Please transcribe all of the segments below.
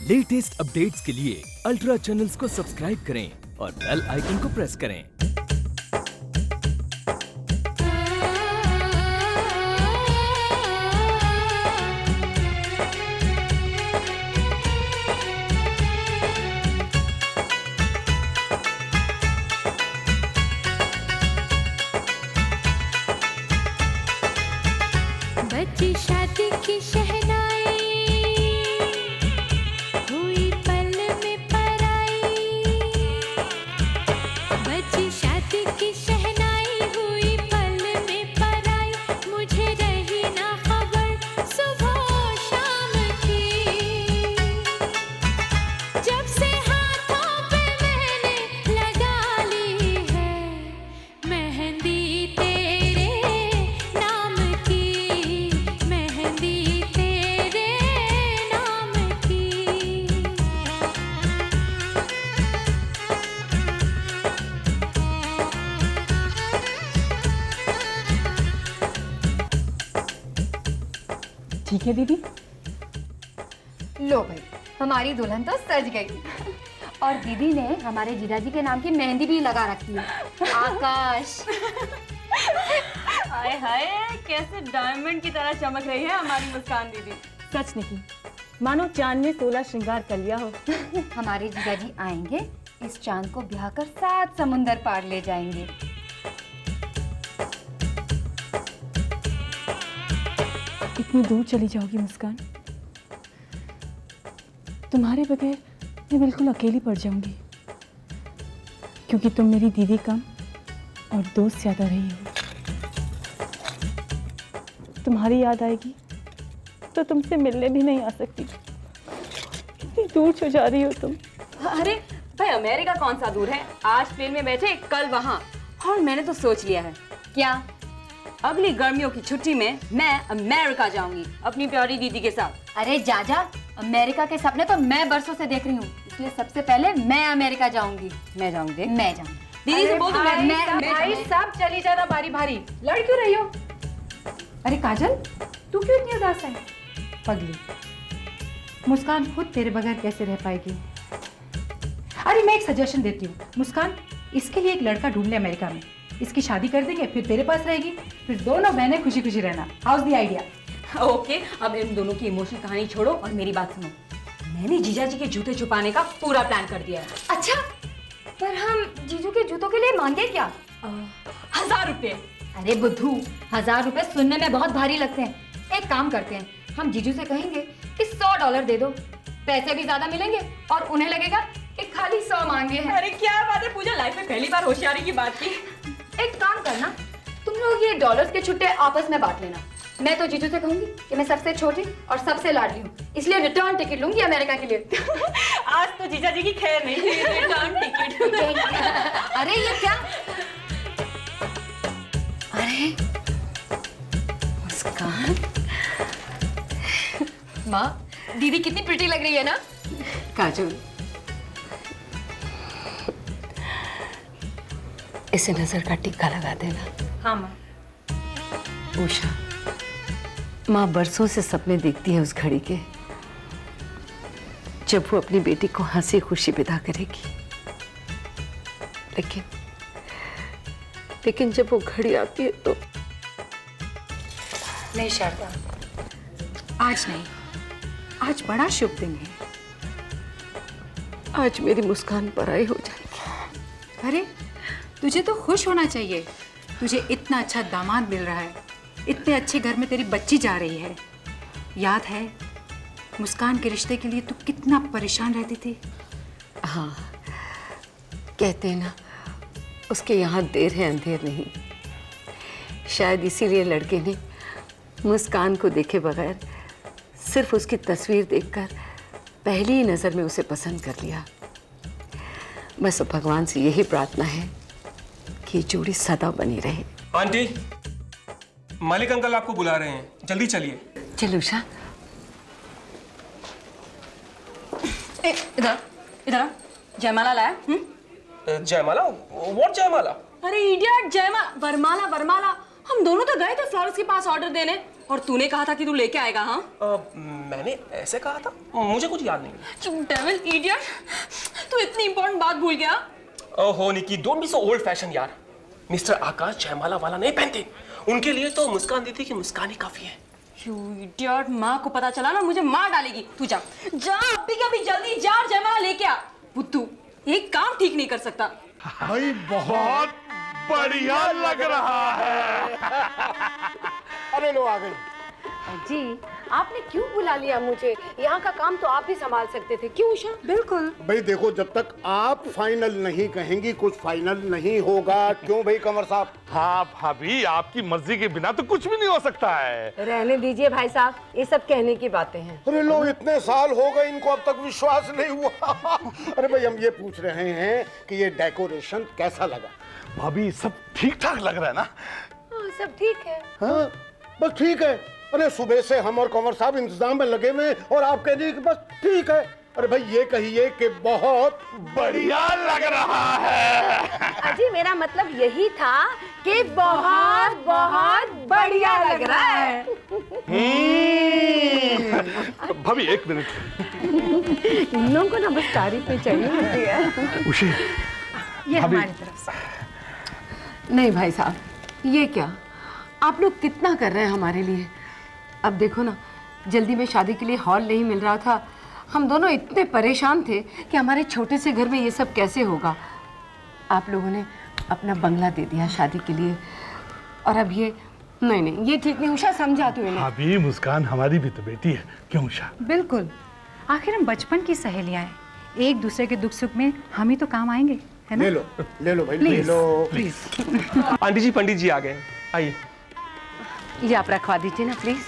Latest updates के लिए ultra channels को सब्सक्राइब करें और बेल आइकन को प्रेस करें। बची शादी की शहनाई हुई पल में पराई, बची शादी की शहनाई हुई पल में पराई, मुझे रही ना खबर सुबह शाम की, जब से हाथों पे मैंने लगा ली है मेहंदी तेरे नाम की, मेहंदी तेरे नाम की। ठीक है दीदी। लो भाई, हमारी दुल्हन तो सज गई और दीदी ने हमारे जीजाजी के नाम की मेहंदी भी लगा रखी है, आकाश। हाय हाय, कैसे डायमंड की तरह चमक रही है हमारी मुस्कान दीदी। सच नहीं, मानो चांद ने 16 श्रृंगार कर लिया हो। हमारे जीजाजी आएंगे, इस चांद को ब्याह कर 7 समुंदर पार ले जाएंगे। इतनी दूर चली जाओगी मुस्कान, तुम्हारे बगैर मैं बिल्कुल अकेली पड़ जाऊंगी, क्योंकि तुम मेरी दीदी कम और दोस्त ज्यादा रही हो। तुम्हारी याद आएगी तो तुमसे मिलने भी नहीं आ सकती, कितनी दूर हो जा रही हो तुम। अरे भाई, अमेरिका कौन सा दूर है, आज प्लेन में बैठे कल वहाँ। और मैंने तो सोच लिया है, क्या? अगली गर्मियों की छुट्टी में मैं अमेरिका जाऊंगी अपनी प्यारी दीदी के साथ। अरे जाजा, अमेरिका के सपने तो मैं बरसों से देख रही हूँ, इसलिए सबसे पहले मैं अमेरिका जाऊंगी। मैं जाऊंगी, मैं जाऊंगी। दीदी से बोल दो भाई सब चली जाना भारी भारी, लड़ क्यों रही हो? अरे काजल, तू क्यों इतनी उदास है? पगली, मुस्कान खुद तेरे बगैर कैसे रह पाएगी? अरे मैं एक सजेशन देती हूँ, मुस्कान इसके लिए एक लड़का ढूंढ ले अमेरिका में, इसकी शादी कर देंगे, फिर तेरे पास रहेगी, फिर दोनों बहनें खुशी खुशी रहना। House the idea. ओके, अब इन दोनों की इमोशनल कहानी छोड़ो और मेरी बात सुनो। मैंने जीजाजी के जूते छुपाने का पूरा प्लान कर दिया है। अच्छा, पर हम जीजू के जूतों के लिए मांगे क्या? 1000 रुपये। अरे बुद्धू, 1000 रुपए सुनने में बहुत भारी लगते हैं। एक काम करते हैं, हम जीजू से कहेंगे कि $100 दे दो, पैसे भी ज्यादा मिलेंगे और उन्हें लगेगा कि खाली 100 मांगे हैं। अरे क्या बात है पूजा, लाइफ में पहली बार होशियारी की बात की। एक काम करना, तुम लोग ये डॉलर्स के छुट्टे आपस में बांट लेना। मैं तो जीजू से कहूंगी कि मैं सबसे छोटी और सबसे लाडली हूँ, इसलिए रिटर्न टिकट लूंगी अमेरिका के लिए। आज तो जीजा जी की खैर नहीं, रिटर्न टिकट। अरे ये क्या? अरे मुस्कान, माँ, दीदी कितनी प्रिटी लग रही है ना? काजल, इसे नजर का टिक्का लगा देना। हाँ माँ। उषा, माँ बरसों से सपने देखती है उस घड़ी के, जब वो अपनी बेटी को हंसी खुशी विदा करेगी। लेकिन जब वो घड़ी आती है तो नहीं शारदा, आज नहीं, आज बड़ा शुभ दिन है। आज मेरी मुस्कान पराई हो जाएगी। अरे तुझे तो खुश होना चाहिए, तुझे इतना अच्छा दामाद मिल रहा है, इतने अच्छे घर में तेरी बच्ची जा रही है। याद है मुस्कान के रिश्ते के लिए तू कितना परेशान रहती थी? हाँ, कहते हैं ना, उसके यहाँ देर है अंधेर नहीं। शायद इसीलिए लड़के ने मुस्कान को देखे बगैर, सिर्फ उसकी तस्वीर देखकर पहली ही नज़र में उसे पसंद कर लिया। बस भगवान से यही प्रार्थना है कि जोड़ी सदा बनी रहे। आंटी, मालिक अंकल आपको बुला रहे हैं, जल्दी चलिए। चलो उषा। इधर इधर, जयमाला लाया? जयमाला? व्हाट जयमाला? अरे इडियट, जयमाला, वरमाला वरमाला। हम दोनों तो गए थे फ्लोरेंस के पास ऑर्डर देने, और तूने कहा था कि तू लेके आएगा। हाँ मैंने ऐसे कहा था, मुझे कुछ याद नहीं। You devil idiot! तू इतनी इंपॉर्टेंट बात भूल गया। ओहो Nikki, don't be so old fashion यार। मिस्टर आकाश जयमाला वाला नहीं पहनते, उनके लिए तो मुस्कान दीदी की मुस्कान ही काफी है। You idiot! माँ को पता चला ना मुझे मार डालेगी। तू जा जा, अभी के अभी जल्दी जा, जयमाला लेके आ। बुद्धू एक काम ठीक नहीं कर सकता। भाई बहुत बढ़िया लग रहा है। अरे लो आ गई। जी आपने क्यों बुला लिया मुझे? यहाँ का काम तो आप ही संभाल सकते थे। क्यों उषा? बिल्कुल। भाई देखो, जब तक आप फाइनल नहीं कहेंगी कुछ फाइनल नहीं होगा। क्यों भाई कंवर साहब? हाँ भाभी, आपकी मर्जी के बिना तो कुछ भी नहीं हो सकता है। रहने दीजिए भाई साहब, ये सब कहने की बातें हैं। अरे लो, इतने साल हो गए इनको अब तक विश्वास नहीं हुआ। अरे भाई हम ये पूछ रहे हैं कि ये डेकोरेशन कैसा लगा? भाभी सब ठीक ठाक लग रहा है ना? हाँ, सब ठीक है। हाँ बस ठीक है। अरे सुबह से हम और कंवर साहब इंतजाम में लगे हुए और आप कह रही कि बस ठीक है। अरे भाई ये कहिए कि बहुत बढ़िया लग रहा है। अजी मेरा मतलब यही था कि बहुत बहुत बढ़िया लग रहा है। भाभी एक मिनट। इन लोगों को ना बस तारीफें चाहिए होती है। उषे, ये हमारी तरफ से। नहीं भाई साहब, ये क्या, आप लोग कितना कर रहे हैं हमारे लिए। अब देखो ना, जल्दी में शादी के लिए हॉल नहीं मिल रहा था। हम दोनों इतने परेशान थे कि हमारे छोटे से घर में ये सब कैसे होगा। आप लोगों ने अपना बंगला दे दिया शादी के लिए, और अब ये नहीं, ये ठीक नहीं। उषा समझा तू इन्हें। भाभी मुस्कान हमारी भी तो बेटी है, क्यों उषा? बिल्कुल, आखिर हम बचपन की सहेलियां हैं, एक दूसरे के दुख सुख में हम ही तो काम आएंगे, है ना? ले लो भाई, ले लो प्लीज। आंटी जी, पंडित जी आ गए, आइए। ये आप रखवा दीजिए ना प्लीज।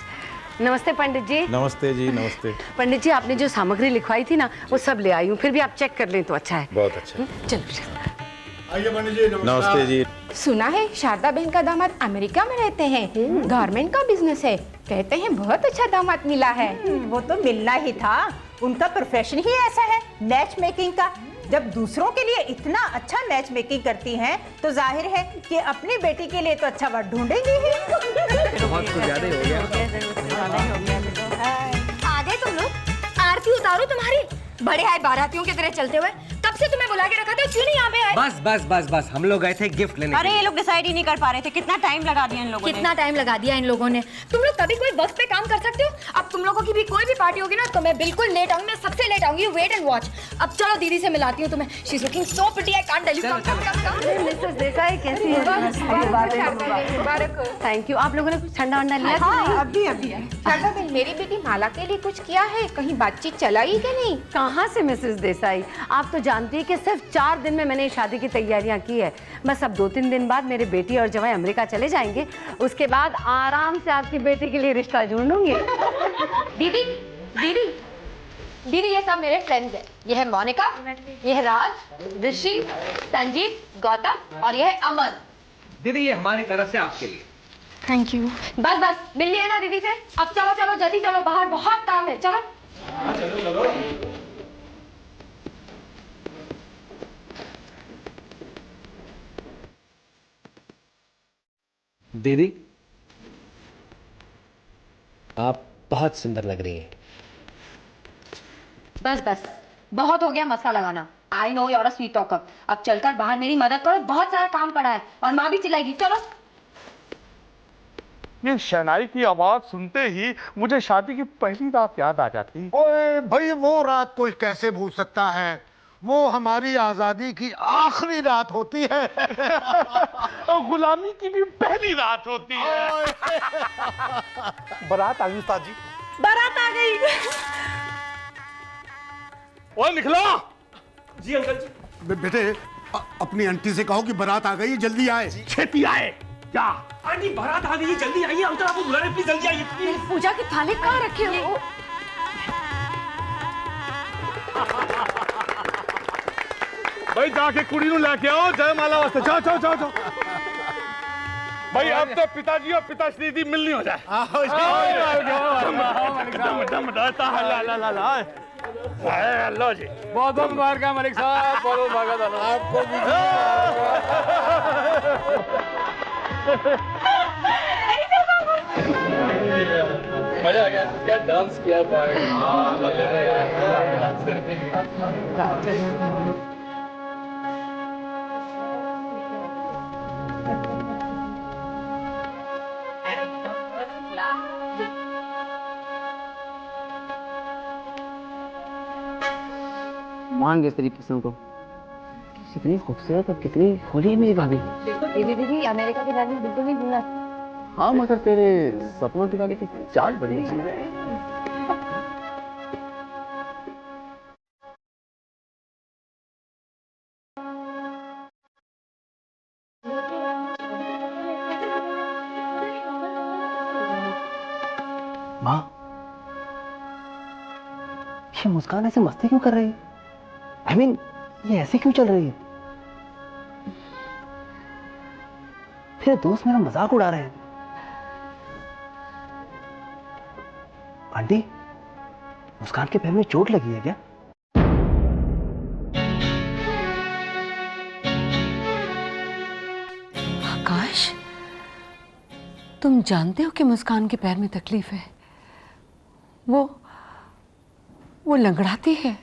नमस्ते पंडित जी। नमस्ते जी, नमस्ते। पंडित जी, आपने जो सामग्री लिखवाई थी ना, वो सब ले आई हूँ। फिर भी आप चेक कर लें तो अच्छा है। बहुत अच्छा। चलो आइए पंडित जी। नमस्ते जी। सुना है शारदा बहन का दामाद अमेरिका में रहते हैं, गारमेंट का बिजनेस है, कहते हैं बहुत अच्छा दामाद मिला है। वो तो मिलना ही था, उनका प्रोफेशन ही ऐसा है, मैच मेकिंग का। जब दूसरों के लिए इतना अच्छा मैच मेकिंग करती हैं, तो जाहिर है कि अपनी बेटी के लिए तो अच्छा वर्ड ढूंढेंगी ही। बहुत कुछ ज्यादा हो गया। आ गए तुम लोग? आरती उतारो तुम्हारी। बड़े आए बारातियों की तरह चलते हुए। कब से तुम्हें बुला के रखा था, क्यों नहीं यहाँ पे आए? बस बस बस बस, हम लोग गए थे गिफ्ट लेने। अरे ये लोग डिसाइड ही नहीं कर पा रहे थे, कितना टाइम लगा दिया इन लोगों ने। कितना टाइम लगा दिया इन लोगों ने। तुम लोग कभी कोई वक्त पे काम कर सकते हो? अब तुम लोगों की भी कोई भी पार्टी होगी ना, तो मैं बिल्कुल लेट आऊंगी, मैं सबसे लेट आऊंगी। Wait and watch. अब चलो दीदी से मिलाती हूँ तुम्हें। She is looking so pretty, I can't tell you. Come. Mrs Desai कैसी है? Thank you. आप लोगों ने कुछ ठंडा वंडा लिया? हाँ, अभी शारदा बहन, मेरी बेटी माला के लिए कुछ किया है? कहीं बातचीत चलाई कि नहीं? कहाँ से मिसेस देसाई, आप तो जानती है कि सिर्फ 4 दिन में मैंने शादी की तैयारियां की है। बस अब 2-3 दिन बाद मेरे बेटी और जवाई अमेरिका चले जाएंगे, उसके बाद आराम से आपकी बेटी के लिए रिश्ता ढूंढूंगी। दीदी दीदी दीदी, ये सब मेरे फ्रेंड्स हैं। ये है मोनिका, ये है राज, ऋषि, संजीव, गौतम और ये है अमन। दीदी ये हमारी तरफ से आपके लिए। Thank you. बस बस, मिल लिया ना दीदी से? अब चलो चलो जल्दी चलो, बाहर बहुत काम है। चलो दीदी आप बहुत सुंदर लग रही हैं। बस बस, बहुत हो गया मसला लगाना। I know you are a sweet talker. अब चलकर बाहर मेरी मदद करो, बहुत सारा काम पड़ा है और माँ भी चिल्लाएगी। चलो। ये शहनाई की आवाज सुनते ही मुझे शादी की पहली रात याद आ जाती। ओए भाई, वो रात कोई कैसे भूल सकता है? वो हमारी आजादी की आखिरी रात होती है। और गुलामी की भी पहली रात होती है। बारात आ गई उस्ताद जी। बारात आ गई। ओए निकलो। जी अंकल जी। बेटे, अपनी आंटी से कहो कि बारात आ गई, जल्दी आए। छेती आए। क्या आंटी बारात आ गई, जल्दी आइए। अंकल आपको बुला रहे, प्लीज जल्दी आइए प्लीज। पूजा के थाली कहाँ रखे हो? भाई जाके कुड़ी ਨੂੰ ਲੈ ਕੇ आओ, जयमाला वास्ते। जाओ जाओ जाओ जाओ। भाई अब तो पिताजी और पिताश्री दी मिलनी हो जाए। लो जी, बहुत बहुत मुबारक मलिक साहब, बहुत बहुत आपको भी। मजा आ गया, क्या डांस किया भाई। मान गए तेरी पसंद को। कितनी खूबसूरत और कितनी होली है मेरी भाभी। दीदी अमेरिका के बारे में बिल्कुल नहीं भूलना। हाँ मगर तेरे सपनों की भाभी की चाल बड़ी अच्छी है। माँ, ये मुस्कान ऐसे मस्ती क्यों कर रही है? I mean, ये ऐसे क्यों चल रही है? तेरे दोस्त मेरा मजाक उड़ा रहे हैं। आंटी, मुस्कान के पैर में चोट लगी है क्या? आकाश, तुम जानते हो कि मुस्कान के पैर में तकलीफ है। वो लंगड़ाती है।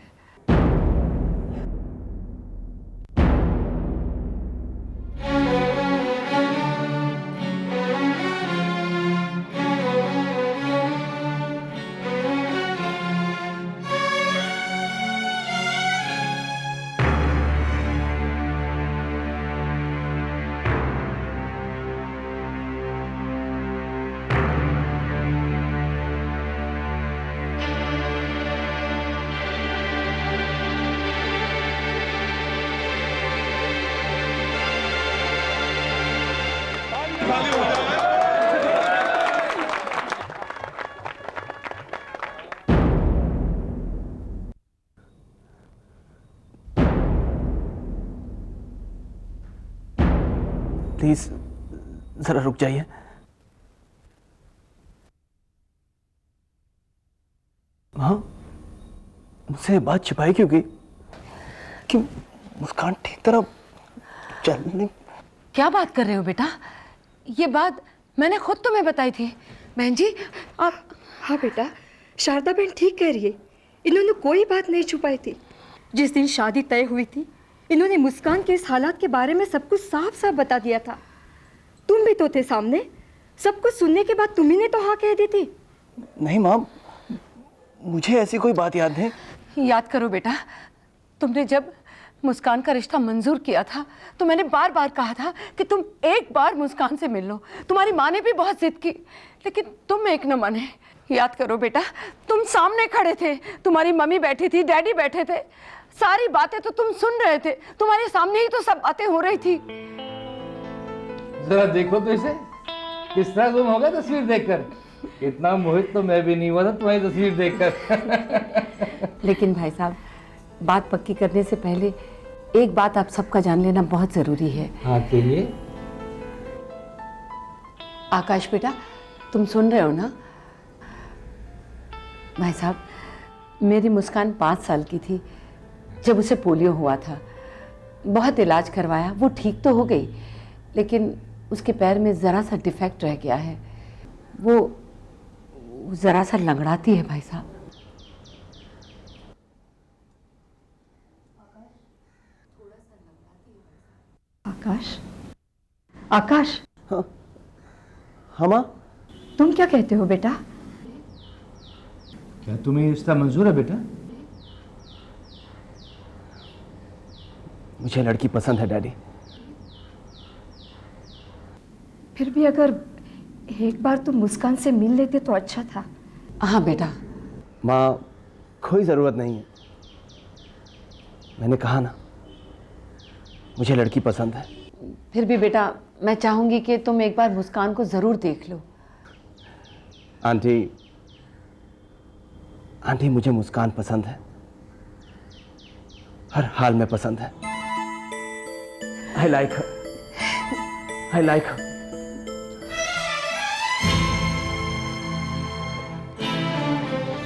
प्लीज जरा रुक जाइए। हाँ, मुझसे बात छिपाई क्यों की? कि मुस्कान ठीक तरह चल नहीं। क्या बात कर रहे हो बेटा? ये बात मैंने खुद तुम्हें बताई थी। बहन जी आप। हाँ बेटा, शारदा बहन ठीक कह रही है। इन्होंने कोई बात नहीं छुपाई थी। जिस दिन शादी तय हुई थी, इन्होंने मुस्कान के इस हालात के बारे में सब कुछ साफ साफ बता दिया था। तुम भी तो थे सामने। सब कुछ सुनने के बाद तुम्ही ने तो हाँ कह दी थी। नहीं माँ, मुझे ऐसी कोई बात याद नहीं। याद करो बेटा, तुमने जब मुस्कान का रिश्ता मंजूर किया था तो मैंने बार बार कहा था कि तुम एक बार मुस्कान से मिल लो। तुम्हारी माँ ने भी बहुत जिद की, लेकिन तुम एक न माने। याद करो बेटा, तुम सामने खड़े थे, तुम्हारी मम्मी बैठी थी, डैडी बैठे थे, सारी बातें तो तुम सुन रहे थे। तुम्हारे सामने ही तो सब बातें हो रही थी। जरा देखो तो इसे, किस तरह गुम होगा तस्वीर देखकर। इतना मोहित तो मैं भी नहीं हुआ था तुम्हारी तस्वीर देखकर। लेकिन भाई साहब, बात पक्की करने से पहले एक बात आप सबका जान लेना बहुत जरूरी है। हाँ कहिए। आकाश बेटा, तुम सुन रहे हो ना? भाई साहब, मेरी मुस्कान 5 साल की थी जब उसे पोलियो हुआ था। बहुत इलाज करवाया, वो ठीक तो हो गई, लेकिन उसके पैर में ज़रा सा डिफेक्ट रह गया है। वो ज़रा सा लंगड़ाती है भाई साहब। आकाश, आकाश। हाँ माँ। तुम क्या कहते हो बेटा? क्या तुम्हें रिश्ता मंजूर है बेटा? मुझे लड़की पसंद है डैडी। फिर भी अगर एक बार तुम मुस्कान से मिल लेते तो अच्छा था। हाँ बेटा। माँ, कोई ज़रूरत नहीं है। मैंने कहा ना, मुझे लड़की पसंद है। फिर भी बेटा, मैं चाहूंगी कि तुम एक बार मुस्कान को ज़रूर देख लो। आंटी मुझे मुस्कान पसंद है, हर हाल में पसंद है। I like her. I like her.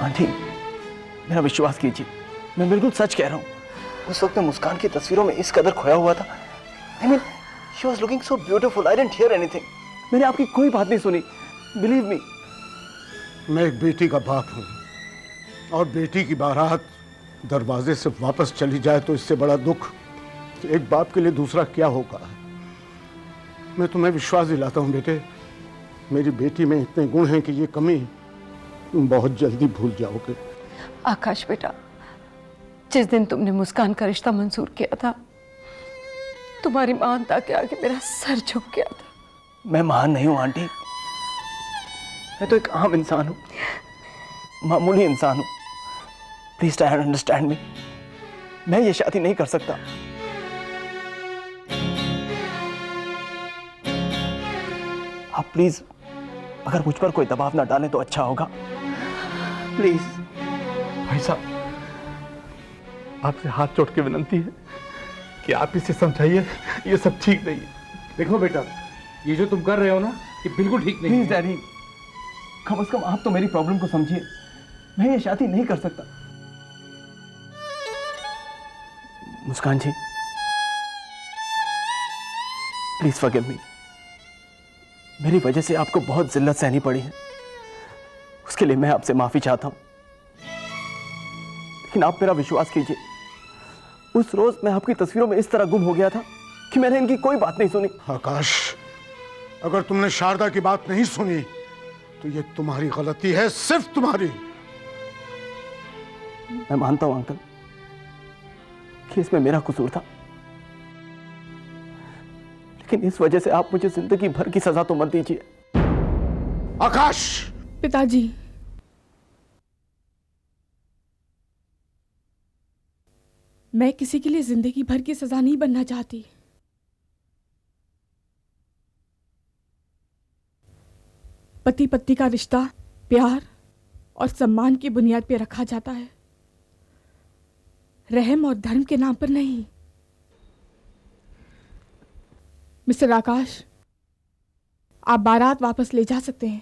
Aunty, मेरा विश्वास कीजिए, मैं बिल्कुल सच कह रहा हूँ। उस वक्त मैं मुस्कान की तस्वीरों में इस कदर खोया हुआ था। I mean, she was looking so beautiful. I didn't hear anything. मैंने आपकी कोई बात नहीं सुनी। Believe me. मैं एक बेटी का बाप हूं और बेटी की बारात दरवाजे से वापस चली जाए तो इससे बड़ा दुख एक बाप के लिए दूसरा क्या होगा। मैं तुम्हें विश्वास दिलाता हूं बेटे, मेरी बेटी में इतने गुण हैं कि ये कमी तुम बहुत जल्दी भूल जाओगे। आकाश बेटा, जिस दिन तुमने मुस्कान का रिश्ता मंजूर किया था, तुम्हारी महानता के आगे मेरा सर झुक गया था। मैं महान नहीं हूं आंटी, मैं तो एक आम इंसान हूं, मामूली इंसान हूं। Please try and understand me. मैं ये शादी नहीं कर सकता। आप प्लीज अगर मुझ पर कोई दबाव ना डालें तो अच्छा होगा, प्लीज। भाई साहब, आपसे हाथ जोड़ के विनती है कि आप इसे समझाइए, ये सब ठीक नहीं है। देखो बेटा, ये जो तुम कर रहे हो ना, ये बिल्कुल ठीक नहीं है। प्लीज डैडी, कम से कम आप तो मेरी प्रॉब्लम को समझिए। मैं ये शादी नहीं कर सकता। मुस्कान जी, प्लीज फॉरगिव मी। मेरी वजह से आपको बहुत जिल्लत सहनी पड़ी है, उसके लिए मैं आपसे माफी चाहता हूं। लेकिन आप मेरा विश्वास कीजिए, उस रोज मैं आपकी तस्वीरों में इस तरह गुम हो गया था कि मैंने इनकी कोई बात नहीं सुनी। आकाश, अगर तुमने शारदा की बात नहीं सुनी तो ये तुम्हारी गलती है, सिर्फ तुम्हारी। मैं मानता हूं अंकल कि इसमें मेरा कसूर था, लेकिन इस वजह से आप मुझे जिंदगी भर की सजा तो मत दीजिए। आकाश! पिताजी, मैं किसी के लिए जिंदगी भर की सजा नहीं बनना चाहती। पति पत्नी का रिश्ता प्यार और सम्मान की बुनियाद पर रखा जाता है, रहम और धर्म के नाम पर नहीं। मिस्टर आकाश, आप बारात वापस ले जा सकते हैं।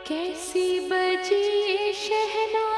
कैसी बजी शहनाई